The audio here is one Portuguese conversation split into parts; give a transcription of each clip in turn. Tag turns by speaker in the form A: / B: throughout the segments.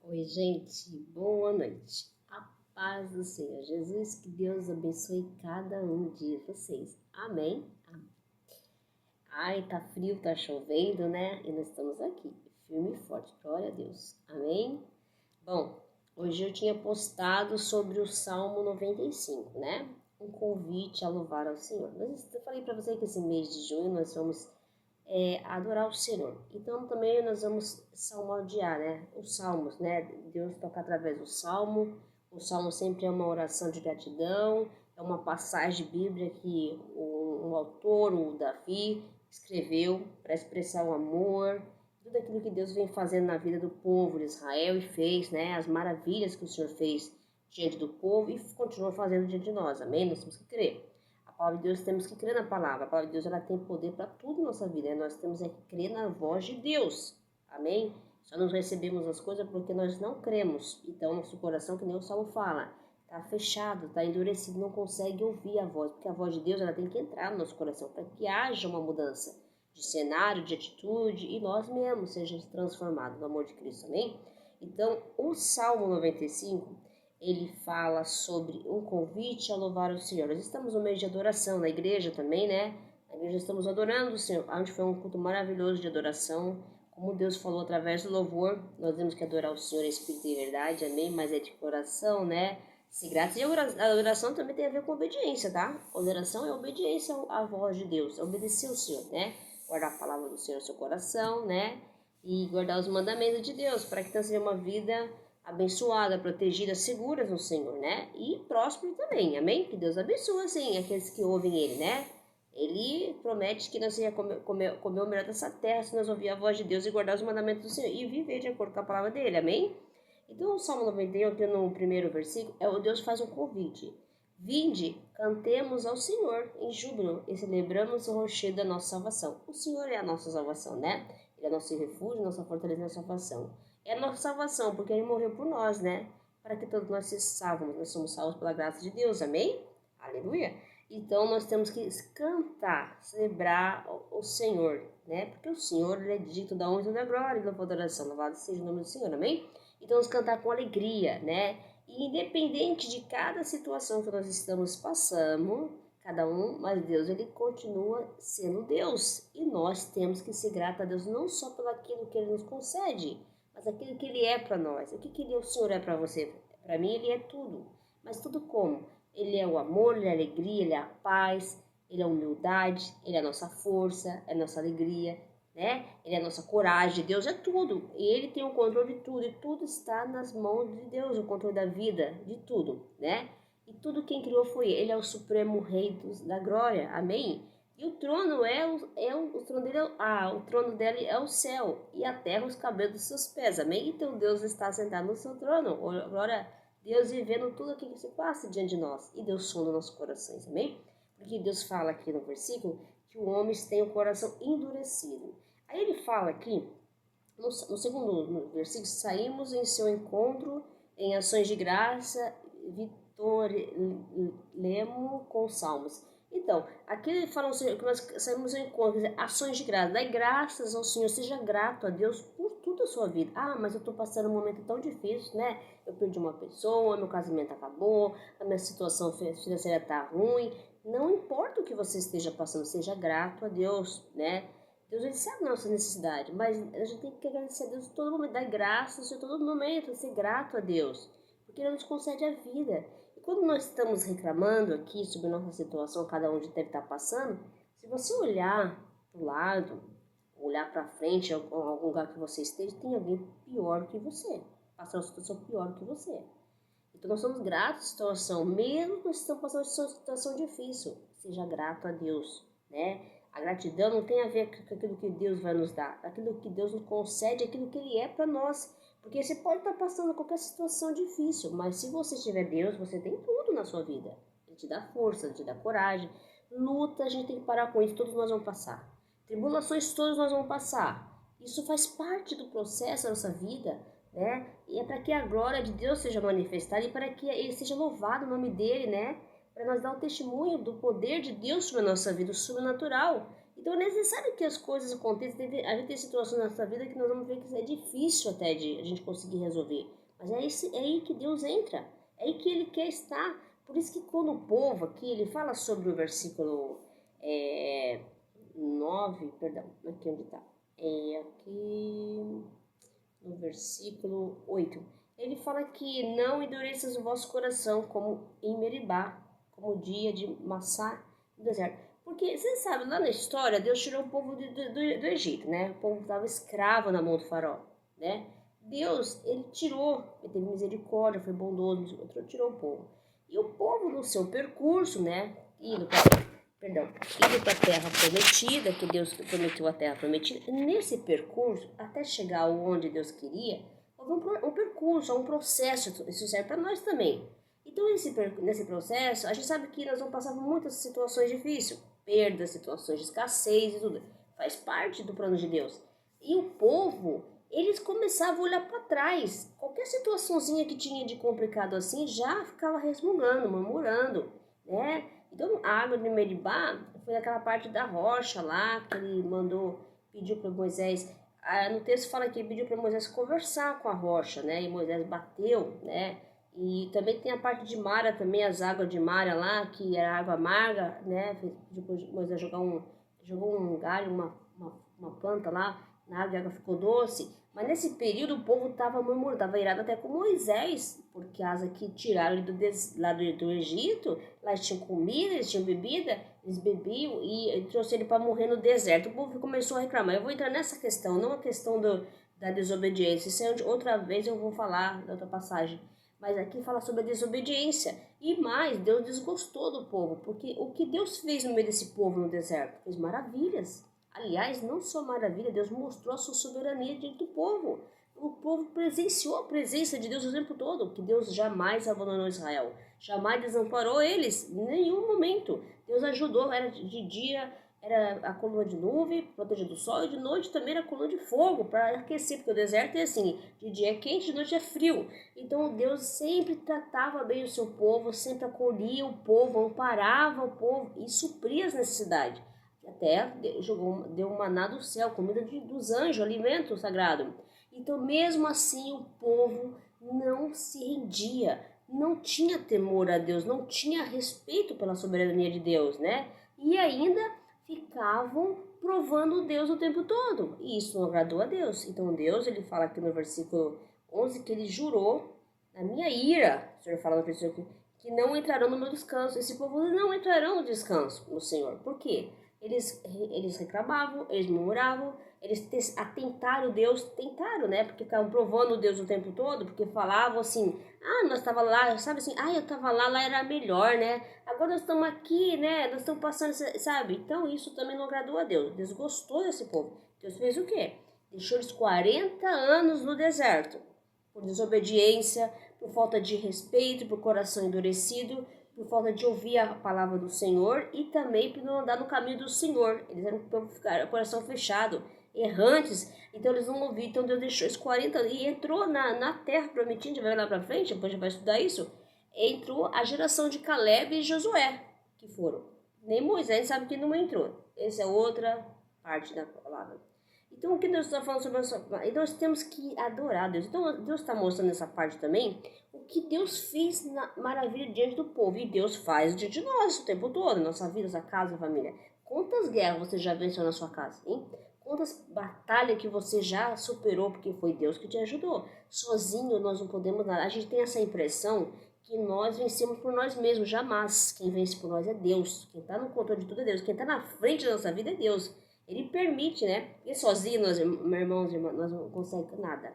A: Oi, gente, boa noite. A paz do Senhor Jesus, que Deus abençoe cada um de vocês. Amém? Ai, tá frio, tá chovendo, né? E nós estamos aqui, firme e forte. Glória a Deus. Amém? Bom, hoje eu tinha postado sobre o Salmo 95, né? Um convite a louvar ao Senhor. Mas eu falei para você que esse mês de junho nós vamos adorar o Senhor. Então também nós vamos salmodiar, né? Os salmos, né? Deus toca através do salmo. O salmo sempre é uma oração de gratidão, é uma passagem bíblica que um autor, o Davi, escreveu para expressar o amor, tudo aquilo que Deus vem fazendo na vida do povo de Israel e fez, né? As maravilhas que o Senhor fez diante do povo e continua fazendo diante de nós. Amém? Nós temos que crer. A palavra de Deus, temos que crer na palavra. A palavra de Deus, ela tem poder para tudo na nossa vida, né? Nós temos que crer na voz de Deus. Amém? Só não recebemos as coisas porque nós não cremos. Então, nosso coração, que nem o Salmo fala, está fechado, está endurecido, não consegue ouvir a voz. Porque a voz de Deus, ela tem que entrar no nosso coração para que haja uma mudança de cenário, de atitude e nós mesmos sejamos transformados no amor de Cristo. Amém? Então, o Salmo 95, ele fala sobre um convite a louvar o Senhor. Nós estamos no mês de adoração, na igreja também, né? Na igreja estamos adorando o Senhor. Onde foi um culto maravilhoso de adoração. Como Deus falou através do louvor, nós temos que adorar o Senhor em espírito e verdade, amém? Mas é de coração, né? Se graça. E a adoração também tem a ver com obediência, tá? A adoração é obediência à voz de Deus, é obedecer o Senhor, né? Guardar a palavra do Senhor no seu coração, né? E guardar os mandamentos de Deus, para que então seja uma vida abençoada, protegida, segura no Senhor, né? E próspero também, amém? Que Deus abençoe, assim, aqueles que ouvem Ele, né? Ele promete que nós ia comer o melhor dessa terra se nós ouvir a voz de Deus e guardar os mandamentos do Senhor e viver de acordo com a palavra dele, amém? Então o Salmo 91, aqui no primeiro versículo, Deus faz um convite. Vinde, cantemos ao Senhor em júbilo e celebramos o rochedo da nossa salvação. O Senhor é a nossa salvação, né? Ele é nosso refúgio, nossa fortaleza e nossa salvação. É a nossa salvação, porque Ele morreu por nós, né? Para que todos nós se salvamos. Nós somos salvos pela graça de Deus, amém? Aleluia! Então nós temos que cantar, celebrar o Senhor, né? Porque o Senhor, Ele é digno da honra e da glória e da adoração. Louvado seja o nome do Senhor, amém? Então vamos cantar com alegria, né? E independente de cada situação que nós estamos passando, cada um, mas Deus, Ele continua sendo Deus. E nós temos que ser gratos a Deus, não só pelo aquilo que Ele nos concede, mas aquilo que Ele é para nós. O que o Senhor é para você? Para mim, Ele é tudo. Mas tudo como? Ele é o amor, Ele é a alegria, Ele é a paz, Ele é a humildade, Ele é a nossa força, é a nossa alegria, né? Ele é a nossa coragem. Deus é tudo. E Ele tem o controle de tudo. E tudo está nas mãos de Deus, o controle da vida, de tudo, né? E tudo quem criou foi Ele. Ele é o supremo rei da glória. Amém? E o trono o trono dele o trono dele é o céu e a terra os cabelos dos seus pés. Amém? Então Deus está sentado no seu trono. Glória Deus vivendo tudo aquilo que se passa diante de nós. E Deus sonda nossos corações. Amém? Porque Deus fala aqui no versículo que o homem tem o coração endurecido. Aí ele fala aqui, no segundo versículo, saímos em seu encontro em ações de graça, vitoremos com salmos. Então, aqui ele fala que nós saímos em encontro, ações de graça, dai graças ao Senhor, seja grato a Deus por tudo a sua vida. Ah, mas eu estou passando um momento tão difícil, né? Eu perdi uma pessoa, meu casamento acabou, a minha situação financeira está ruim. Não importa o que você esteja passando, seja grato a Deus, né? Deus, Ele sabe a nossa necessidade, mas a gente tem que agradecer a Deus em todo momento, dar graças em todo momento, ser grato a Deus, porque Ele nos concede a vida. E quando nós estamos reclamando aqui sobre a nossa situação, cada um deve estar passando, se você olhar para o lado, olhar para frente, em algum lugar que você esteja, tem alguém pior que você, passando uma situação pior que você. Então nós somos gratos à situação, mesmo que nós estamos passando uma situação difícil, seja grato a Deus, né? A gratidão não tem a ver com aquilo que Deus vai nos dar, aquilo que Deus nos concede, aquilo que Ele é para nós. Porque você pode estar passando qualquer situação difícil, mas se você tiver Deus, você tem tudo na sua vida. Ele te dá força, ele te dá coragem. Luta, a gente tem que parar com isso, todos nós vamos passar. Tribulações todos nós vamos passar. Isso faz parte do processo da nossa vida, né? E é para que a glória de Deus seja manifestada e para que Ele seja louvado o nome dEle, né? Para nós dar o testemunho do poder de Deus sobre a nossa vida, o sobrenatural. E Então é necessário que as coisas aconteçam. A gente tem situações na nossa vida que nós vamos ver que é difícil até de a gente conseguir resolver. Mas é aí que Deus entra. É aí que Ele quer estar. Por isso que quando o povo aqui, ele fala sobre o versículo 9, perdão, aqui onde está. Aqui no versículo 8. Ele fala que não endureças o vosso coração como em Meribá, como o dia de Massá no deserto. Porque, você sabe, lá na história, Deus tirou o povo do Egito, né? O povo estava escravo na mão do faraó, né? Deus, ele tirou, ele teve misericórdia, foi bondoso, tirou o povo. E o povo, no seu percurso, né? Indo para a terra prometida, que Deus prometeu a terra prometida. E nesse percurso, até chegar onde Deus queria, houve um percurso, um processo, isso serve para nós também. Então, nesse processo, a gente sabe que nós vamos passar por muitas situações difíceis, perdas, situações de escassez e tudo. Faz parte do plano de Deus. E o povo, eles começavam a olhar para trás. Qualquer situaçãozinha que tinha de complicado assim, já ficava resmungando, murmurando, né? Então, a água de Meribá foi naquela parte da rocha lá, que ele pediu para Moisés. No texto fala que ele pediu para Moisés conversar com a rocha, né? E Moisés bateu, né? E também tem a parte de Mara também, as águas de Mara lá, que era água amarga, né? Depois Moisés jogou um galho, uma planta lá, na água, a água ficou doce. Mas nesse período o povo estava murmurando, estava irado até com Moisés, porque as que tiraram ele do Egito, lá eles tinham comida, eles tinham bebida, eles bebiam e trouxeram ele para morrer no deserto. O povo começou a reclamar. Eu vou entrar nessa questão, não a questão da desobediência. Isso é outra vez eu vou falar, da outra passagem. Mas aqui fala sobre a desobediência. E mais, Deus desgostou do povo, porque o que Deus fez no meio desse povo no deserto? Fez maravilhas. Aliás, não só maravilha, Deus mostrou a sua soberania diante do povo. O povo presenciou a presença de Deus o tempo todo, que Deus jamais abandonou Israel, jamais desamparou eles, em nenhum momento. Deus ajudou, era de dia, era a coluna de nuvem, protegida do sol, e de noite também era a coluna de fogo, para aquecer, porque o deserto é assim, de dia é quente, de noite é frio. Então Deus sempre tratava bem o seu povo, sempre acolhia o povo, amparava o povo e supria as necessidades. Até deu um maná do céu, comida dos anjos, alimento sagrado. Então, mesmo assim, o povo não se rendia, não tinha temor a Deus, não tinha respeito pela soberania de Deus, né? E ainda ficavam provando Deus o tempo todo. E isso não agradou a Deus. Então, Deus, ele fala aqui no versículo 11 que ele jurou na minha ira, o Senhor fala no versículo que não entrarão no meu descanso. Esse povo não entrarão no descanso no Senhor. Por quê? Eles reclamavam, eles murmuravam, eles atentaram Deus, tentaram, né? Porque ficavam provando Deus o tempo todo, porque falavam assim, nós estava lá, sabe assim, eu estava lá era melhor, né? Agora nós estamos aqui, né? Nós estamos passando, sabe? Então isso também não agradou a Deus, Deus gostou desse povo. Deus fez o quê? Deixou eles 40 anos no deserto, por desobediência, por falta de respeito, por coração endurecido, por falta de ouvir a palavra do Senhor e também por não andar no caminho do Senhor. Eles eram um coração fechado, errantes, então eles não ouviram. Então Deus deixou esses 40 anos e entrou na terra prometida. A gente vai ver lá pra frente, depois a gente vai estudar isso. Entrou a geração de Caleb e Josué, que foram. Nem Moisés sabe que não entrou. Essa é outra parte da palavra. Então, o que Deus está falando sobre isso? E nós temos que adorar Deus. Então, Deus está mostrando nessa parte também o que Deus fez na maravilha diante do povo. E Deus faz diante de nós o tempo todo, nossa vida, nossa casa, família. Quantas guerras você já venceu na sua casa, hein? Quantas batalhas que você já superou porque foi Deus que te ajudou. Sozinho nós não podemos nada. A gente tem essa impressão que nós vencemos por nós mesmos. Jamais. Quem vence por nós é Deus. Quem está no controle de tudo é Deus. Quem está na frente da nossa vida é Deus. Ele permite, né? E sozinho, meus irmãos e irmãs, nós não conseguimos nada.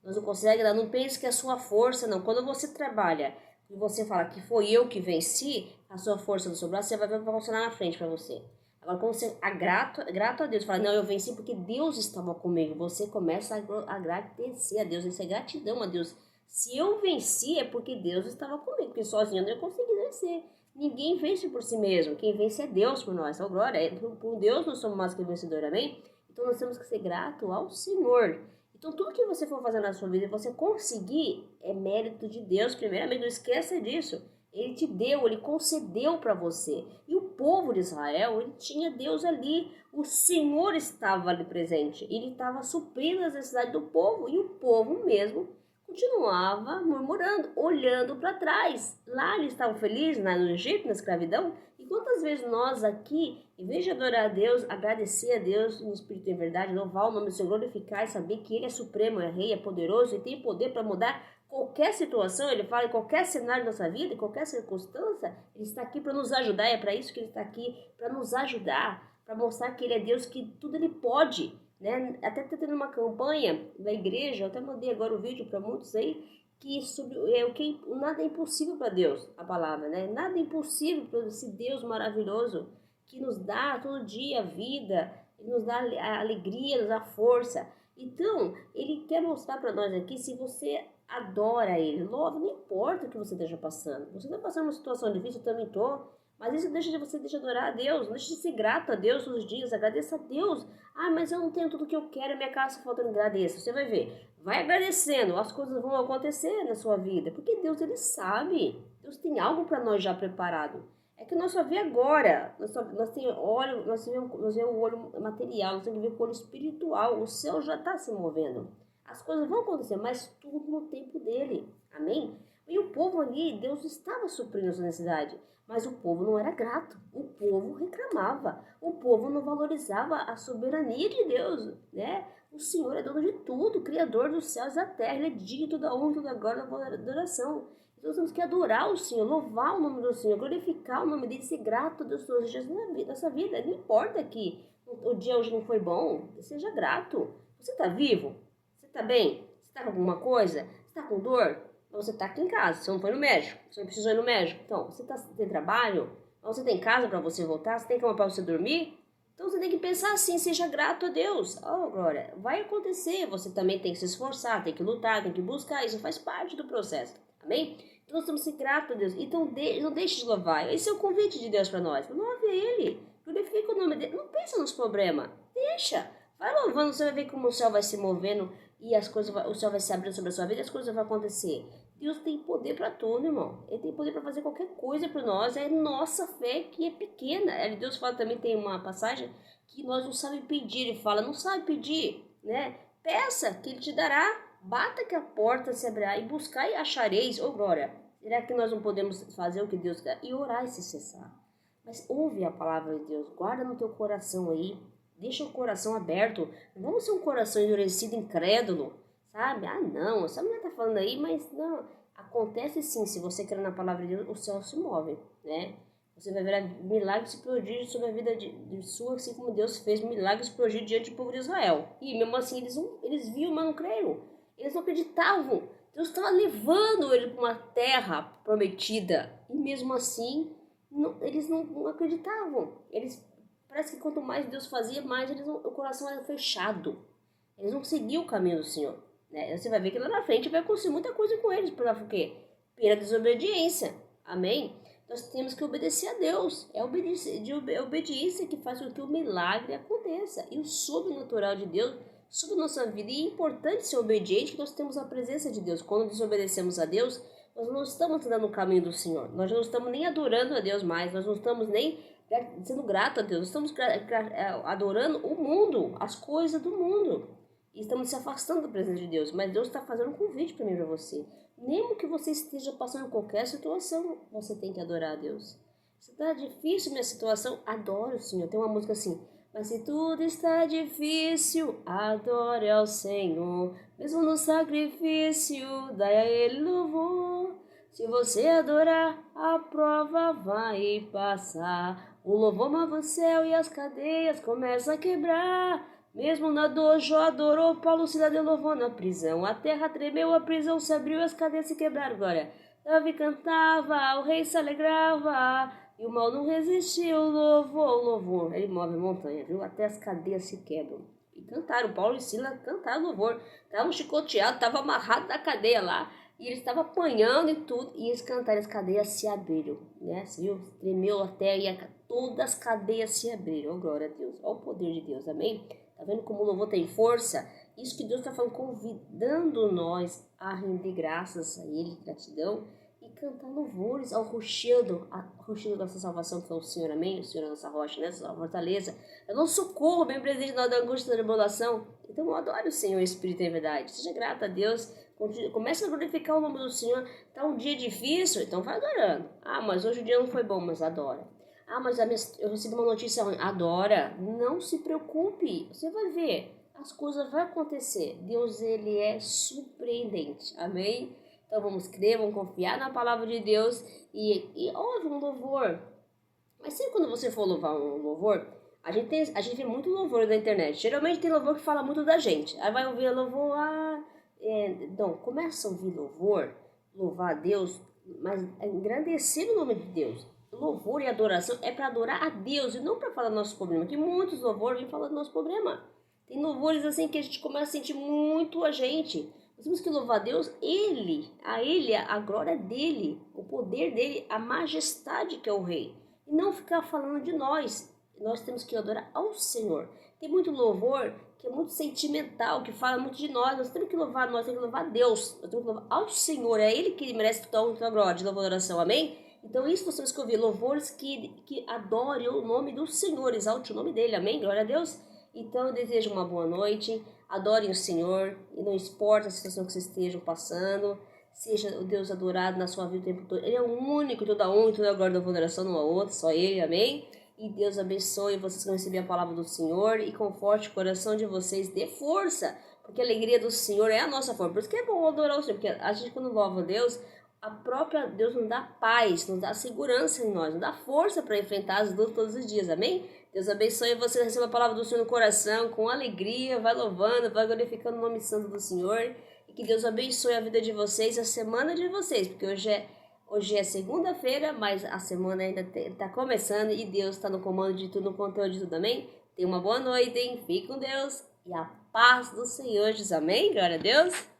A: Nós não conseguimos nada. Não pense que é a sua força, não. Quando você trabalha e você fala que foi eu que venci, a sua força do seu braço, você vai ver o que vai funcionar na frente para você. Agora, quando você é grato a Deus, fala, não, eu venci porque Deus estava comigo. Você começa a agradecer a Deus. Isso é gratidão a Deus. Se eu venci, é porque Deus estava comigo. Porque sozinho eu não ia conseguir vencer. Ninguém vence por si mesmo. Quem vence é Deus por nós. Então, glória. Por Deus nós somos mais que vencedores, amém? Então, nós temos que ser gratos ao Senhor. Então, tudo que você for fazer na sua vida e você conseguir, é mérito de Deus, primeiramente. Não esqueça disso. Ele te deu, ele concedeu para você. E o povo de Israel, ele tinha Deus ali, o Senhor estava ali presente, ele estava suprindo as necessidades do povo, e o povo mesmo continuava murmurando, olhando para trás. Lá eles estavam felizes, no Egito, na escravidão, e quantas vezes nós aqui, em vez de adorar a Deus, agradecer a Deus no Espírito e em verdade, louvar o nome do Senhor, glorificar e saber que Ele é supremo, é rei, é poderoso e tem poder para mudar qualquer situação, Ele fala em qualquer cenário da nossa vida, em qualquer circunstância, Ele está aqui para nos ajudar, é para isso que Ele está aqui, para nos ajudar, para mostrar que Ele é Deus, que tudo Ele pode, né? Até está tendo uma campanha da igreja, eu até mandei agora o vídeo para muitos aí, que sobre o que nada é impossível para Deus, a palavra, né? Nada é impossível para esse Deus maravilhoso que nos dá todo dia a vida, nos dá a alegria, nos dá força. Então, Ele quer mostrar para nós aqui, se você adora Ele, louva, não importa o que você esteja passando. Você está passando uma situação difícil, eu também estou. Mas isso você deixa de adorar a Deus, não deixa de ser grato a Deus todos os dias, agradeça a Deus. Ah, mas eu não tenho tudo que eu quero, minha casa falta, agradeça. Você vai ver, vai agradecendo, as coisas vão acontecer na sua vida, porque Deus, Ele sabe. Deus tem algo para nós já preparado. É que nós só vê agora, nós temos olho, nós vemos o olho material, nós temos que ver com o olho espiritual, o céu já está se movendo. As coisas vão acontecer, mas tudo no tempo dele, amém? E o povo ali, Deus estava suprindo a sua necessidade, mas o povo não era grato, o povo reclamava, o povo não valorizava a soberania de Deus, né? O Senhor é dono de tudo, Criador dos céus e da terra, Ele é digno de toda honra, toda glória, toda adoração. Nós temos que adorar o Senhor, louvar o nome do Senhor, glorificar o nome dele, ser grato a Deus todos os dias na nossa vida. Não importa que o dia hoje não foi bom, seja grato. Você está vivo? Você está bem? Você está com alguma coisa? Você está com dor? Você está aqui em casa, você não foi no médico, você não precisou ir no médico. Então, você tem trabalho? Você tem casa para você voltar? Você tem cama para você dormir? Então você tem que pensar assim, seja grato a Deus. Oh, glória, vai acontecer, você também tem que se esforçar, tem que lutar, tem que buscar, isso faz parte do processo, amém? Então nós temos que ser gratos a Deus, então não deixe de louvar, esse é o convite de Deus para nós, louve a Ele, glorifica o nome dEle, não pensa nos problemas, deixa, vai louvando, você vai ver como o céu vai se movendo e o céu vai se abrindo sobre a sua vida e as coisas vão acontecer. Deus tem poder para tudo, irmão. Ele tem poder para fazer qualquer coisa para nós. É nossa fé que é pequena. Deus fala também, tem uma passagem que nós não sabemos pedir. Ele fala, não sabe pedir, né? Peça que Ele te dará. Bata que a porta se abrirá e buscar e achareis. Ô, glória, será que nós não podemos fazer o que Deus quer? E orar e se cessar. Mas ouve a palavra de Deus. Guarda no teu coração aí. Deixa o coração aberto. Não vamos ser um coração endurecido, incrédulo. Sabe? Ah, não, essa mulher tá falando aí, mas não. Acontece sim, se você crer na palavra de Deus, o céu se move, né? Você vai ver milagres e prodígios sobre a vida de sua, assim como Deus fez milagres e prodígios diante do povo de Israel. E mesmo assim, eles viam, mas não creram. Eles não acreditavam. Deus estava levando ele para uma terra prometida. E mesmo assim, eles não acreditavam. Parece que quanto mais Deus fazia, mais o coração era fechado. Eles não seguiam o caminho do Senhor. Né? Você vai ver que lá na frente vai acontecer muita coisa com eles. Por quê? Pela desobediência. Amém? Nós temos que obedecer a Deus. É a obediência que faz com que o milagre aconteça. E o sobrenatural de Deus sobre a nossa vida. E é importante ser obediente, que nós temos a presença de Deus. Quando desobedecemos a Deus, nós não estamos andando no caminho do Senhor. Nós não estamos nem adorando a Deus mais. Nós não estamos nem sendo grato a Deus. Nós estamos adorando o mundo, as coisas do mundo. E estamos se afastando da presença de Deus. Mas Deus está fazendo um convite para mim e para você. Mesmo que você esteja passando qualquer situação, você tem que adorar a Deus. Se está difícil minha situação, adore o Senhor. Tem uma música assim: mas se tudo está difícil, adore ao Senhor. Mesmo no sacrifício, dai a Ele louvor. Se você adorar, a prova vai passar. O louvor move o céu e as cadeias começam a quebrar. Mesmo na dor, Jó adorou, Paulo se louvou na prisão. A terra tremeu, a prisão se abriu e as cadeias se quebraram. Glória. Davi cantava, o rei se alegrava, e o mal não resistiu. Louvor. Ele move a montanha, viu? Até as cadeias se quebram. E cantaram, Paulo e Silas cantaram louvor. Estavam chicoteados, estavam amarrados na cadeia lá. E eles estavam apanhando e tudo. E eles cantaram, as cadeias se abriram. Né? Você viu? Tremeu a terra e todas as cadeias se abriram. Oh, glória a Deus. Olha o poder de Deus, amém? Tá vendo como o louvor tem força? Isso que Deus está falando, convidando nós a render graças a Ele, gratidão. E cantar louvores ao rochedo da nossa salvação, que é o Senhor, amém? O Senhor é a nossa rocha, né? Nossa fortaleza, é o nosso socorro, bem presente na hora da angústia e da tribulação. Então, adore o Senhor, Espírito e verdade. Seja grata a Deus. Comece a glorificar o nome do Senhor. Tá um dia difícil, então vai adorando. Ah, mas hoje o dia não foi bom, mas adora. Ah, mas eu recebi uma notícia ruim. Adora. Não se preocupe. Você vai ver. As coisas vão acontecer. Deus, ele é surpreendente. Amém? Então vamos crer, vamos confiar na palavra de Deus e ouve um louvor. Mas sempre quando você for louvar um louvor, a gente vê muito louvor na internet. Geralmente tem louvor que fala muito da gente. Aí vai ouvir louvor, então, começa a ouvir louvor, louvar a Deus, mas engrandecer o nome de Deus. Louvor e adoração é para adorar a Deus e não para falar do nosso problema. Que muitos louvores vêm falar do nosso problema. Tem louvores assim que a gente começa a sentir muito a gente. Nós temos que louvar a Deus, a glória dele, o poder dele, a majestade que é o rei. E não ficar falando de nós. Nós temos que adorar ao Senhor. Tem muito louvor que é muito sentimental, que fala muito de nós. Nós temos que louvar nós temos que louvar a Deus. Nós temos que louvar ao Senhor. É Ele que merece toda a glória de louvor e adoração. Amém? Então isso nós temos que ouvir. Louvores que adorem o nome do Senhor. Exalte o nome dele. Amém? Glória a Deus. Então eu desejo uma boa noite. Adorem o Senhor. E não importa a situação que vocês estejam passando. Seja o Deus adorado na sua vida o tempo todo. Ele é o único, toda a honra e toda a glória da adoração, não há outro, só Ele, amém? E Deus abençoe vocês que vão receber a palavra do Senhor e conforte o coração de vocês, dê força, porque a alegria do Senhor é a nossa força. Por isso que é bom adorar o Senhor, porque a gente quando louva a Deus, a própria Deus nos dá paz, nos dá segurança em nós, nos dá força para enfrentar as lutas todos os dias, amém? Deus abençoe você, receba a palavra do Senhor no coração, com alegria, vai louvando, vai glorificando o nome santo do Senhor. E que Deus abençoe a vida de vocês, a semana de vocês, porque hoje é segunda-feira, mas a semana ainda está começando e Deus está no comando de tudo, no controle de tudo, amém? Tenha uma boa noite, hein? Fique com Deus e a paz do Senhor diz amém, glória a Deus.